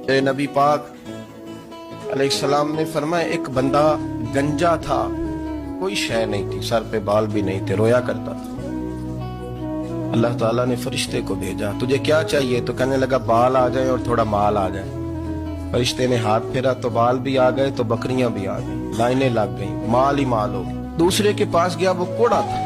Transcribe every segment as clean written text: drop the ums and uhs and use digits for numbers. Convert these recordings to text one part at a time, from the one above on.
اے نبی پاک علیہ السلام نے فرمایا ایک بندہ گنجا تھا، کوئی شے نہیں تھی، سر پہ بال بھی نہیں تھے، رویا کرتا تھا۔ اللہ تعالیٰ نے فرشتے کو بھیجا، تجھے کیا چاہیے؟ تو کہنے لگا بال آ جائے اور تھوڑا مال آ جائے۔ فرشتے نے ہاتھ پھیرا تو بال بھی آ گئے تو بکریاں بھی آ گئی، لائنیں لگ گئیں، مال ہی مال ہو گئی۔ دوسرے کے پاس گیا، وہ کوڑا تھا،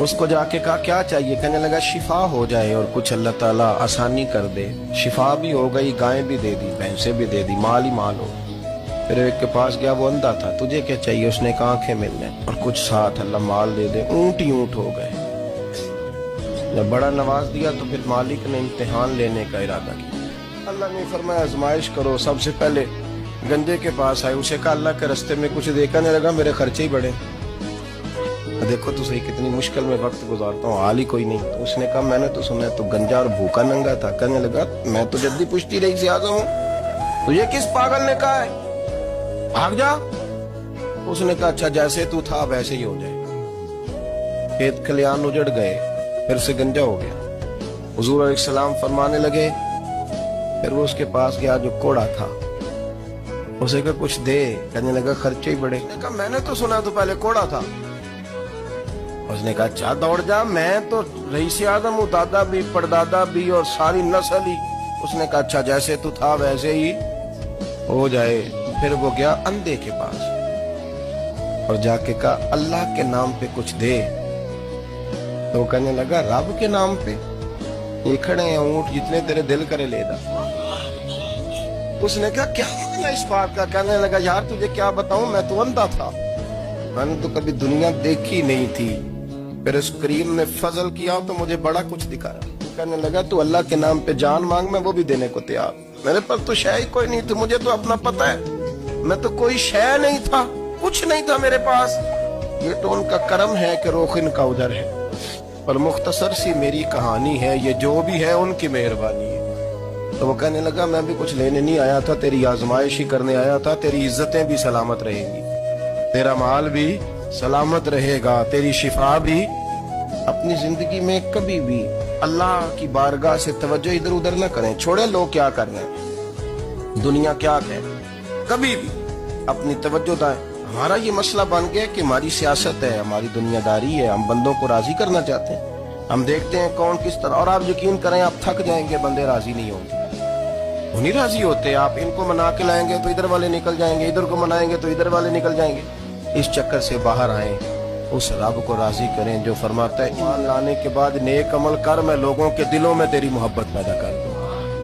اس کو جا کے کہا کیا چاہیے؟ کہنے لگا شفا ہو جائے اور کچھ اللہ تعالیٰ آسانی کر دے۔ شفا بھی ہو گئی، گائیں بھی دے دی، بھینسیں بھی دے دی، مال ہی مال ہو۔ پھر ایک کے پاس گیا، وہ اندھا تھا، تجھے کیا چاہیے؟ اس نے کہا آنکھیں مل جائیں اور کچھ ساتھ اللہ مال دے دے۔ اونٹ ہی اونٹ ہو گئے۔ جب بڑا نواز دیا تو پھر مالک نے امتحان لینے کا ارادہ کیا۔ اللہ نے فرمایا آزمائش کرو۔ سب سے پہلے گنجے کے پاس آئے، اسے کہا اللہ کے رستے میں کچھ دیکھا نہیں لگا، میرے خرچے ہی بڑے، دیکھو تو صحیح کتنی مشکل میں وقت گزارتا ہوں، حال ہی کوئی نہیں۔ تو اس نے کہا میں نے تو سنا ہے تو گنجا اور بھوکا ننگا تھا۔ کہنے لگا میں تو جدی پشتی رہی سے آزم ہوں، تو یہ کس پاگل نے کہا ہے بھاگ جا؟ اس نے کہا اچھا جیسے تو تھا ویسے ہی ہو جائے۔ کھیت کھلیان اجڑ گئے، پھر سے گنجا ہو گیا۔ حضور علیہ السلام فرمانے لگے، پھر وہ اس کے پاس گیا جو کوڑا تھا، اسے کہا کچھ دے۔ کہنے لگا خرچے ہی بڑے۔ نے کہا میں نے تو سنا تو پہلے کوڑا تھا۔ اس نے کہا اچھا دوڑ جا، میں تو رئیس اعظم ہوں، دادا بھی پردادا بھی اور ساری نسل ہی۔ اس نے کہا اچھا جیسے تو تھا ویسے ہی ہو جائے۔ پھر وہ گیا اندھے کے پاس اور جا کے کہا اللہ کے نام پہ کچھ دے۔ تو وہ کہنے لگا رب کے نام پہ؟ یہ کھڑے ہیں اونٹ، جتنے تیرے دل کرے لے دا۔ اس نے کہا کیا مطلب اس بات کا؟ کہنے لگا یار تجھے کیا بتاؤں، میں تو اندھا تھا، میں نے تو کبھی دنیا دیکھی نہیں تھی، پھر اس کریم نے فضل کیا تو مجھے بڑا کچھ دکھایا۔ کہنے لگا تو اللہ کے نام پہ جان مانگ، میں وہ بھی دینے کو تیار۔ میرے پاس تو شے ہی کوئی نہیں تھی، مجھے تو اپنا پتہ ہے، میں تو کوئی شے نہیں تھا، کچھ نہیں تھا میرے پاس۔ یہ تو ان کا کرم ہے کہ رخ ان کا ادھر ہے، اور مختصر سی میری کہانی ہے، یہ جو بھی ہے ان کی مہربانی ہے۔ تو وہ کہنے لگا میں بھی کچھ لینے نہیں آیا تھا، تیری آزمائش ہی کرنے آیا تھا، تیری عزتیں بھی سلامت رہیں گی، تیرا مال بھی سلامت رہے گا، تیری شفا بھی۔ اپنی زندگی میں کبھی بھی اللہ کی بارگاہ سے توجہ ادھر ادھر نہ کریں، چھوڑے لوگ کیا کر رہے ہیں، دنیا کیا کہے، کبھی بھی اپنی توجہ دائیں۔ ہمارا یہ مسئلہ بن گیا کہ ہماری سیاست ہے، ہماری دنیا داری ہے، ہم بندوں کو راضی کرنا چاہتے ہیں، ہم دیکھتے ہیں کون کس طرح، اور آپ یقین کریں آپ تھک جائیں گے، بندے راضی نہیں ہوں گے، وہ نہیں راضی ہوتے۔ آپ ان کو منا کے لائیں گے تو ادھر والے نکل جائیں گے، ادھر کو منائیں گے تو ادھر والے نکل جائیں گے۔ اس چکر سے باہر آئیں، اس رب کو راضی کریں جو فرماتا ہے ایمان لانے کے بعد نیک عمل کر، میں لوگوں کے دلوں میں تیری محبت پیدا کر دوں۔